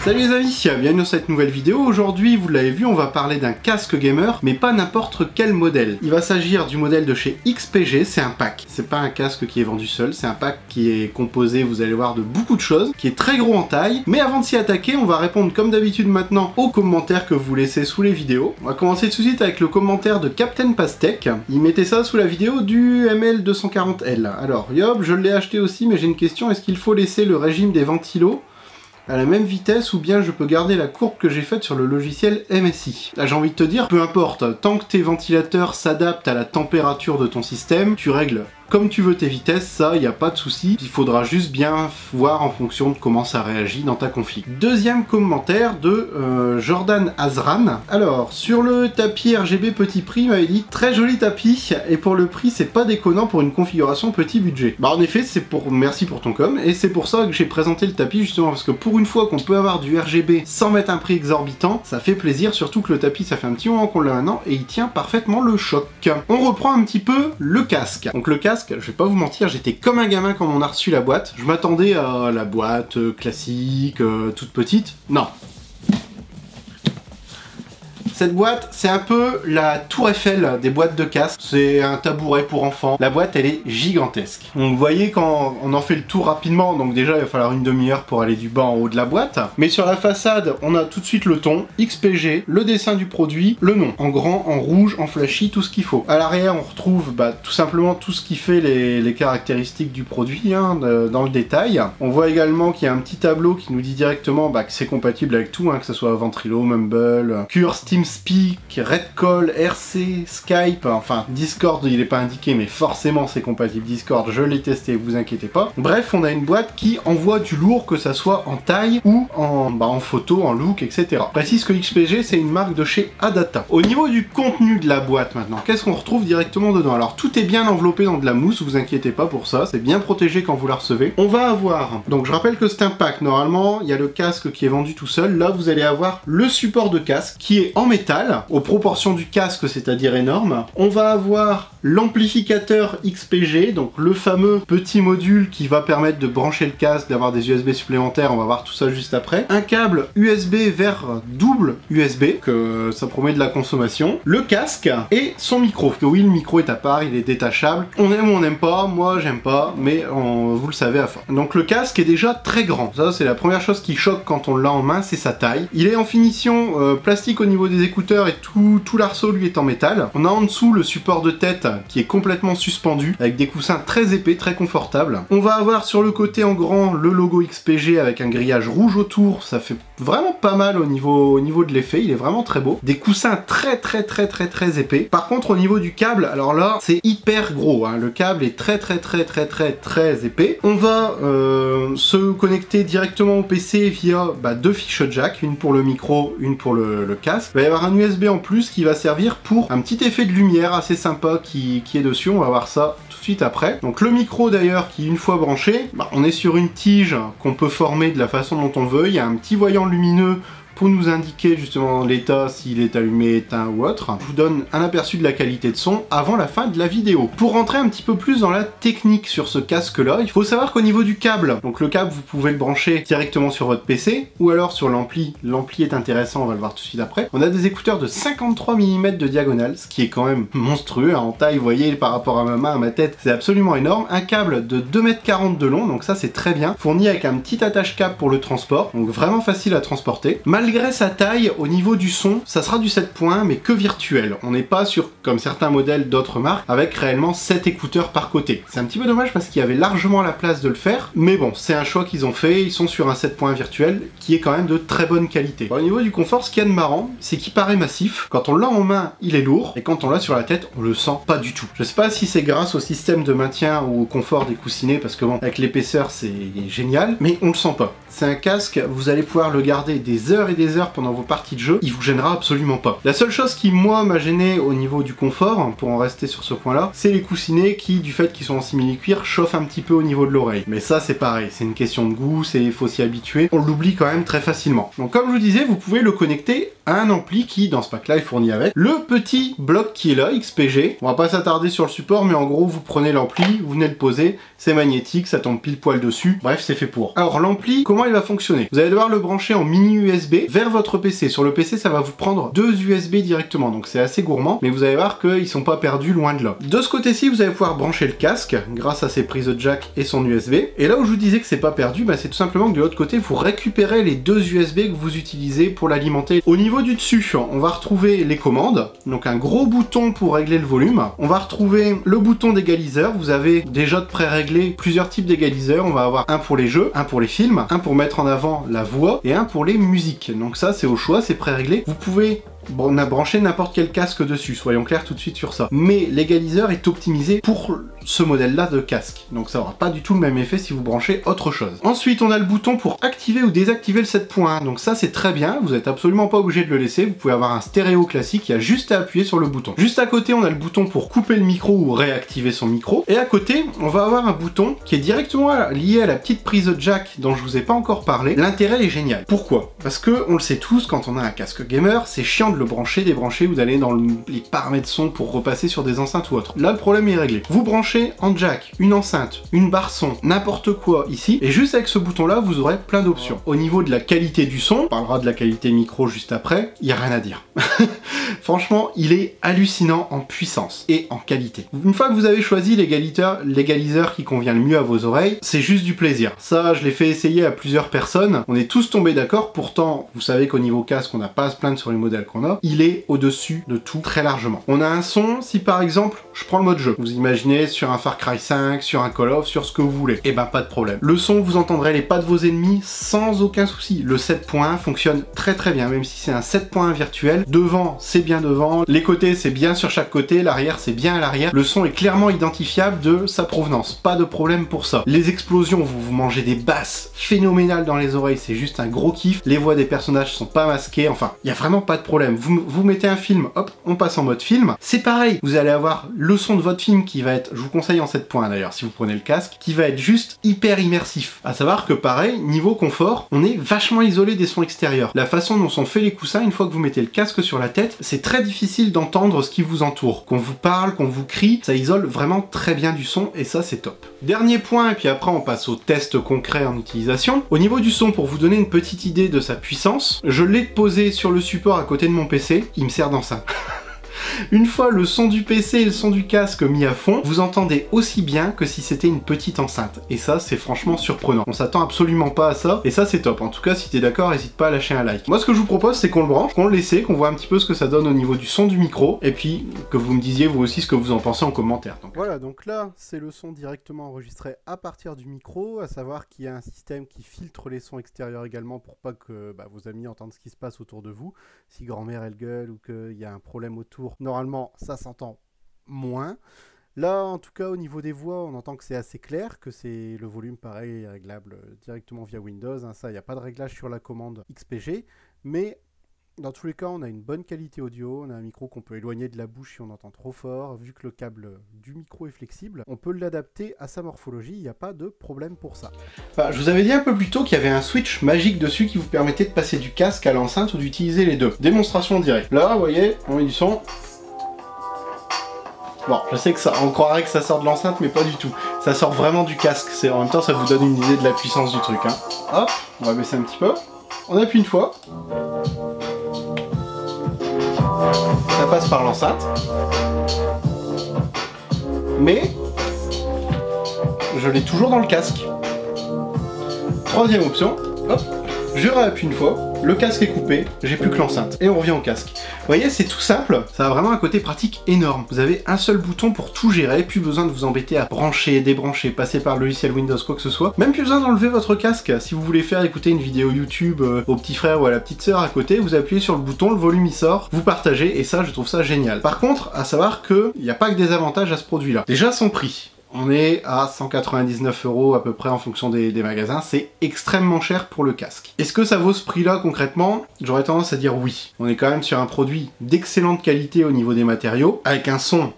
Salut les amis, bienvenue dans cette nouvelle vidéo. Aujourd'hui, vous l'avez vu, on va parler d'un casque gamer, mais pas n'importe quel modèle. Il va s'agir du modèle de chez XPG, c'est un pack. C'est pas un casque qui est vendu seul, c'est un pack qui est composé, vous allez voir, de beaucoup de choses, qui est très gros en taille. Mais avant de s'y attaquer, on va répondre comme d'habitude maintenant aux commentaires que vous laissez sous les vidéos. On va commencer tout de suite avec le commentaire de Captain Pastèque. Il mettait ça sous la vidéo du ML240L. Alors, Yob, je l'ai acheté aussi, mais j'ai une question, est-ce qu'il faut laisser le régime des ventilos à la même vitesse ou bien je peux garder la courbe que j'ai faite sur le logiciel MSI? Là j'ai envie de te dire, peu importe, tant que tes ventilateurs s'adaptent à la température de ton système, tu règles comme tu veux tes vitesses, ça, il n'y a pas de souci. Il faudra juste bien voir en fonction de comment ça réagit dans ta config. Deuxième commentaire de Jordan Azran. Alors, sur le tapis RGB petit prix, il m'avait dit très joli tapis, et pour le prix, c'est pas déconnant pour une configuration petit budget. Bah en effet, merci pour ton com, et c'est pour ça que j'ai présenté le tapis, justement, parce que pour une fois qu'on peut avoir du RGB sans mettre un prix exorbitant, ça fait plaisir, surtout que le tapis, ça fait un petit moment qu'on l'a maintenant, et il tient parfaitement le choc. On reprend un petit peu le casque. Donc le casque, je vais pas vous mentir, j'étais comme un gamin quand on a reçu la boîte. Je m'attendais à la boîte classique, toute petite. Non. Cette boîte, c'est un peu la tour Eiffel des boîtes de casque. C'est un tabouret pour enfants. La boîte, elle est gigantesque. Donc vous voyez quand on en fait le tour rapidement, donc déjà il va falloir une demi-heure pour aller du bas en haut de la boîte. Mais sur la façade, on a tout de suite le ton, XPG, le dessin du produit, le nom. En grand, en rouge, en flashy, tout ce qu'il faut. À l'arrière, on retrouve tout simplement tout ce qui fait les caractéristiques du produit, hein, dans le détail. On voit également qu'il y a un petit tableau qui nous dit directement que c'est compatible avec tout, hein, que ce soit Ventrilo, Mumble, Cure, Steam Speak, Redcall, RC, Skype, enfin Discord il n'est pas indiqué mais forcément c'est compatible Discord, je l'ai testé, vous inquiétez pas. Bref, on a une boîte qui envoie du lourd, que ça soit en taille ou en photo, en look, etc. Précise que XPG c'est une marque de chez Adata. Au niveau du contenu de la boîte maintenant, qu'est-ce qu'on retrouve directement dedans? Alors tout est bien enveloppé dans de la mousse, vous inquiétez pas pour ça, c'est bien protégé quand vous la recevez. On va avoir, donc je rappelle que c'est un pack, normalement il y a le casque qui est vendu tout seul, là vous allez avoir le support de casque qui est en métal, aux proportions du casque, c'est-à-dire énorme. On va avoir l'amplificateur XPG, donc le fameux petit module qui va permettre de brancher le casque, d'avoir des USB supplémentaires, on va voir tout ça juste après. Un câble USB vers double USB, que ça promet de la consommation. Le casque et son micro. Que oui, le micro est à part, il est détachable. On aime ou on n'aime pas, moi j'aime pas, mais vous le savez à fond. Donc le casque est déjà très grand. Ça c'est la première chose qui choque quand on l'a en main, c'est sa taille. Il est en finition plastique au niveau des écouteurs et tout l'arceau lui est en métal. On a en dessous le support de tête qui est complètement suspendu avec des coussins très épais, très confortables. On va avoir sur le côté en grand le logo XPG avec un grillage rouge autour, ça fait vraiment pas mal au niveau de l'effet, il est vraiment très beau. Des coussins très épais. Par contre au niveau du câble, alors là c'est hyper gros, hein. Le câble est très épais. On va se connecter directement au PC via deux fiches jack, une pour le micro, une pour le casque. Il va y avoir un USB en plus qui va servir pour un petit effet de lumière assez sympa qui est dessus, on va voir ça tout de suite après. Donc le micro d'ailleurs qui une fois branché, on est sur une tige qu'on peut former de la façon dont on veut, il y a un petit voyant lumineux pour nous indiquer justement l'état, s'il est allumé, éteint ou autre. Je vous donne un aperçu de la qualité de son avant la fin de la vidéo. Pour rentrer un petit peu plus dans la technique sur ce casque-là, il faut savoir qu'au niveau du câble, donc le câble vous pouvez le brancher directement sur votre PC ou alors sur l'ampli. L'ampli est intéressant, on va le voir tout de suite après. On a des écouteurs de 53 mm de diagonale, ce qui est quand même monstrueux, hein, en taille, vous voyez, par rapport à ma main, à ma tête, c'est absolument énorme. Un câble de 2,40 m de long, donc ça c'est très bien, fourni avec un petit attache-câble pour le transport, donc vraiment facile à transporter. Malgré sa taille, au niveau du son, ça sera du 7 points, mais que virtuel. On n'est pas sur, comme certains modèles d'autres marques, avec réellement 7 écouteurs par côté. C'est un petit peu dommage parce qu'il y avait largement la place de le faire, mais bon, c'est un choix qu'ils ont fait, ils sont sur un 7 points virtuel, qui est quand même de très bonne qualité. Au niveau du confort, ce qu'il y a de marrant, c'est qu'il paraît massif. Quand on l'a en main, il est lourd, et quand on l'a sur la tête, on le sent pas du tout. Je sais pas si c'est grâce au système de maintien ou au confort des coussinets, parce que bon, avec l'épaisseur, c'est génial, mais on le sent pas. C'est un casque, vous allez pouvoir le garder des heures et des heures pendant vos parties de jeu, il vous gênera absolument pas. La seule chose qui moi m'a gêné au niveau du confort, pour en rester sur ce point là, c'est les coussinets qui, du fait qu'ils sont en simili-cuir, chauffent un petit peu au niveau de l'oreille. Mais ça c'est pareil, c'est une question de goût, il faut s'y habituer, on l'oublie quand même très facilement. Donc comme je vous disais, vous pouvez le connecter à un ampli qui, dans ce pack là, est fourni avec le petit bloc qui est là, XPG. On va pas s'attarder sur le support, mais en gros vous prenez l'ampli, vous venez le poser, c'est magnétique, ça tombe pile poil dessus, bref c'est fait pour. Alors l'ampli, comment il va fonctionner? Vous allez devoir le brancher en mini USB vers votre PC. Sur le PC ça va vous prendre 2 USB directement, donc c'est assez gourmand, mais vous allez voir qu'ils sont pas perdus loin de là. De ce côté-ci vous allez pouvoir brancher le casque grâce à ses prises jack et son USB. Et là où je vous disais que c'est pas perdu, bah c'est tout simplement que de l'autre côté vous récupérez les 2 USB que vous utilisez pour l'alimenter. Au niveau du dessus, on va retrouver les commandes, donc un gros bouton pour régler le volume. On va retrouver le bouton d'égaliseur, vous avez déjà de pré-réglé plusieurs types d'égaliseurs. On va avoir un pour les jeux, un pour les films, un pour mettre en avant la voix et un pour les musiques. Donc ça c'est au choix, c'est pré-réglé. Vous pouvez on a branché n'importe quel casque dessus, soyons clairs tout de suite sur ça. Mais l'égaliseur est optimisé pour ce modèle-là de casque. Donc ça aura pas du tout le même effet si vous branchez autre chose. Ensuite, on a le bouton pour activer ou désactiver le 7.1. Donc ça, c'est très bien. Vous n'êtes absolument pas obligé de le laisser. Vous pouvez avoir un stéréo classique. Il y a juste à appuyer sur le bouton. Juste à côté, on a le bouton pour couper le micro ou réactiver son micro. Et à côté, on va avoir un bouton qui est directement lié à la petite prise jack dont je vous ai pas encore parlé. L'intérêt est génial. Pourquoi? Parce que, on le sait tous, quand on a un casque gamer, c'est chiant de le brancher, débrancher ou d'aller dans les paramètres son pour repasser sur des enceintes ou autre. Là, le problème est réglé. Vous branchez en jack, une enceinte, une barre son, n'importe quoi ici, et juste avec ce bouton-là, vous aurez plein d'options. Au niveau de la qualité du son, on parlera de la qualité micro juste après, il n'y a rien à dire. Franchement, il est hallucinant en puissance et en qualité. Une fois que vous avez choisi l'égaliseur qui convient le mieux à vos oreilles, c'est juste du plaisir. Ça, je l'ai fait essayer à plusieurs personnes, on est tous tombés d'accord, pourtant, vous savez qu'au niveau casque, on n'a pas à se plaindre sur les modèles qu'on a, il est au-dessus de tout, très largement. On a un son, si par exemple, je prends le mode jeu, vous imaginez sur un Far Cry 5, sur un Call of, sur ce que vous voulez, et ben pas de problème. Le son, vous entendrez les pas de vos ennemis sans aucun souci. Le 7.1 fonctionne très très bien, même si c'est un 7.1 virtuel. Devant, c'est bien devant, les côtés, c'est bien sur chaque côté, l'arrière, c'est bien à l'arrière. Le son est clairement identifiable de sa provenance, pas de problème pour ça. Les explosions, vous mangez des basses phénoménales dans les oreilles, c'est juste un gros kiff. Les voix des personnages sont pas masquées, enfin, il y a vraiment pas de problème. Vous mettez un film, hop, on passe en mode film. C'est pareil, vous allez avoir le son de votre film qui va être, je vous conseille en 7.1 d'ailleurs, si vous prenez le casque, qui va être juste hyper immersif. À savoir que pareil, niveau confort, on est vachement isolé des sons extérieurs. La façon dont sont faits les coussins, une fois que vous mettez le casque sur la tête, c'est très difficile d'entendre ce qui vous entoure. Qu'on vous parle, qu'on vous crie, ça isole vraiment très bien du son et ça c'est top. Dernier point, et puis après on passe au test concret en utilisation. Au niveau du son, pour vous donner une petite idée de sa puissance, je l'ai posé sur le support à côté de mon PC, il me sert d'enceinte. Une fois le son du PC et le son du casque mis à fond, vous entendez aussi bien que si c'était une petite enceinte. Et ça, c'est franchement surprenant. On s'attend absolument pas à ça, et ça c'est top. En tout cas, si t'es d'accord, n'hésite pas à lâcher un like. Moi, ce que je vous propose, c'est qu'on le branche, qu'on le laisse, qu'on voit un petit peu ce que ça donne au niveau du son du micro, et puis que vous me disiez vous aussi ce que vous en pensez en commentaire. Donc voilà, donc là, c'est le son directement enregistré à partir du micro, à savoir qu'il y a un système qui filtre les sons extérieurs également pour pas que vos amis entendent ce qui se passe autour de vous. Si grand-mère elle gueule ou qu'il y a un problème autour, normalement ça s'entend moins. Là en tout cas au niveau des voix on entend que c'est assez clair, que c'est le volume pareil est réglable directement via Windows, hein, ça il n'y a pas de réglage sur la commande XPG, mais dans tous les cas on a une bonne qualité audio, on a un micro qu'on peut éloigner de la bouche si on entend trop fort, vu que le câble du micro est flexible, on peut l'adapter à sa morphologie, il n'y a pas de problème pour ça. Enfin, je vous avais dit un peu plus tôt qu'il y avait un switch magique dessus qui vous permettait de passer du casque à l'enceinte ou d'utiliser les deux. Démonstration en direct. Là vous voyez, on met du son. Bon, je sais que ça, on croirait que ça sort de l'enceinte, mais pas du tout. Ça sort vraiment du casque. En même temps, ça vous donne une idée de la puissance du truc. Hein. Hop, on va baisser un petit peu. On appuie une fois. Ça passe par l'enceinte. Mais je l'ai toujours dans le casque. Troisième option. Hop, je réappuie une fois. Le casque est coupé, j'ai plus que l'enceinte. Et on revient au casque. Vous voyez, c'est tout simple, ça a vraiment un côté pratique énorme. Vous avez un seul bouton pour tout gérer, plus besoin de vous embêter à brancher, débrancher, passer par le logiciel Windows, quoi que ce soit. Même plus besoin d'enlever votre casque. Si vous voulez faire écouter une vidéo YouTube au petit frère ou à la petite sœur à côté, vous appuyez sur le bouton, le volume il sort, vous partagez, et ça, je trouve ça génial. Par contre, à savoir qu'il n'y a pas que des avantages à ce produit-là. Déjà, son prix. on est à 199 € à peu près en fonction des magasins. C'est extrêmement cher pour le casque. Est-ce que ça vaut ce prix-là concrètement? J'aurais tendance à dire oui. On est quand même sur un produit d'excellente qualité au niveau des matériaux, avec un son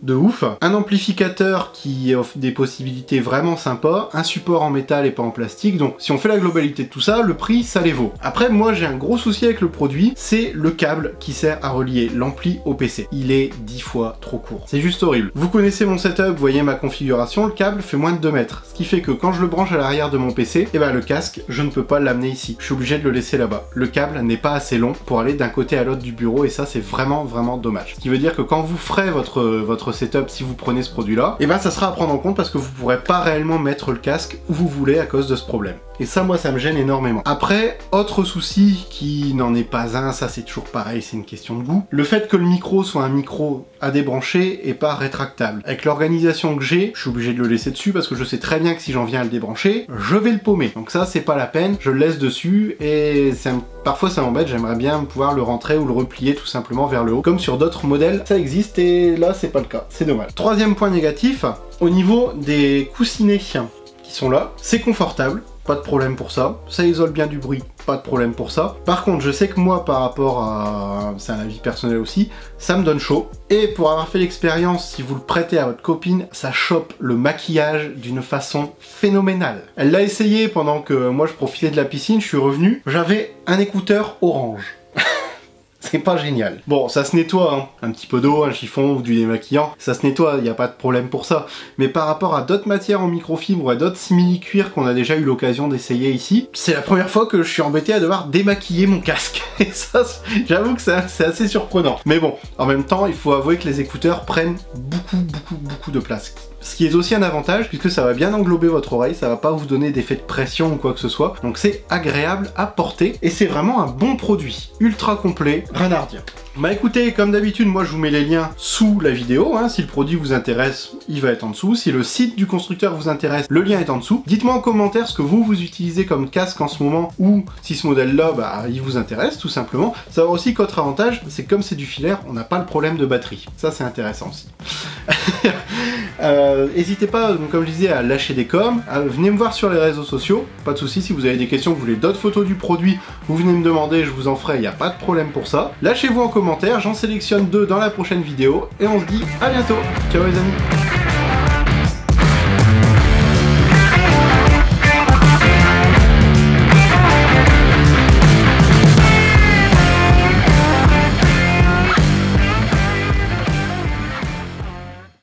de ouf, un amplificateur qui offre des possibilités vraiment sympas, un support en métal et pas en plastique, donc si on fait la globalité de tout ça, le prix ça les vaut. Après moi j'ai un gros souci avec le produit, c'est le câble qui sert à relier l'ampli au PC. Il est 10 fois trop court. C'est juste horrible. Vous connaissez mon setup, vous voyez ma configuration, le câble fait moins de 2 mètres, ce qui fait que quand je le branche à l'arrière de mon PC, et ben le casque, je ne peux pas l'amener ici. Je suis obligé de le laisser là-bas. Le câble n'est pas assez long pour aller d'un côté à l'autre du bureau et ça c'est vraiment dommage. Ce qui veut dire que quand vous ferez votre setup, si vous prenez ce produit là, et ben ça sera à prendre en compte parce que vous pourrez pas réellement mettre le casque où vous voulez à cause de ce problème. Et ça moi ça me gêne énormément. Après, autre souci qui n'en est pas un, ça c'est toujours pareil, c'est une question de goût. Le fait que le micro soit un micro à débrancher et pas rétractable. Avec l'organisation que j'ai, je suis obligé de le laisser dessus parce que je sais très bien que si j'en viens à le débrancher, je vais le paumer. Donc ça c'est pas la peine, je le laisse dessus et parfois ça m'embête, j'aimerais bien pouvoir le rentrer ou le replier tout simplement vers le haut. Comme sur d'autres modèles, ça existe et là c'est pas le cas, c'est dommage. Troisième point négatif, au niveau des coussinets qui sont là, c'est confortable, pas de problème pour ça, ça isole bien du bruit, pas de problème pour ça. Par contre, je sais que moi, par rapport à... c'est un avis personnel aussi, ça me donne chaud. Et pour avoir fait l'expérience, si vous le prêtez à votre copine, ça chope le maquillage d'une façon phénoménale. Elle l'a essayé pendant que moi je profitais de la piscine, je suis revenu, j'avais un écouteur orange. C'est pas génial. Bon, ça se nettoie, hein. Un petit peu d'eau, un chiffon ou du démaquillant, ça se nettoie, il n'y a pas de problème pour ça. Mais par rapport à d'autres matières en microfibre ou à d'autres simili-cuir qu'on a déjà eu l'occasion d'essayer ici, c'est la première fois que je suis embêté à devoir démaquiller mon casque. Et ça, j'avoue que c'est assez surprenant. Mais bon, en même temps, il faut avouer que les écouteurs prennent beaucoup de place. Ce qui est aussi un avantage, puisque ça va bien englober votre oreille, ça va pas vous donner d'effet de pression ou quoi que ce soit. Donc c'est agréable à porter, et c'est vraiment un bon produit. Ultra complet, rien à redire. Bah écoutez, comme d'habitude, moi je vous mets les liens sous la vidéo, hein. Si le produit vous intéresse, il va être en dessous. Si le site du constructeur vous intéresse, le lien est en dessous. Dites-moi en commentaire ce que vous utilisez comme casque en ce moment, ou si ce modèle-là, bah, il vous intéresse, tout simplement. Savoir aussi qu'autre avantage, c'est que comme c'est du filaire, on n'a pas le problème de batterie. Ça c'est intéressant aussi. N'hésitez pas, comme je disais, à lâcher des coms, venez me voir sur les réseaux sociaux, pas de soucis. Si vous avez des questions, vous voulez d'autres photos du produit, vous venez me demander, je vous en ferai, il n'y a pas de problème pour ça. Lâchez-vous en commentaire, j'en sélectionne 2 dans la prochaine vidéo, et on se dit à bientôt. Ciao les amis.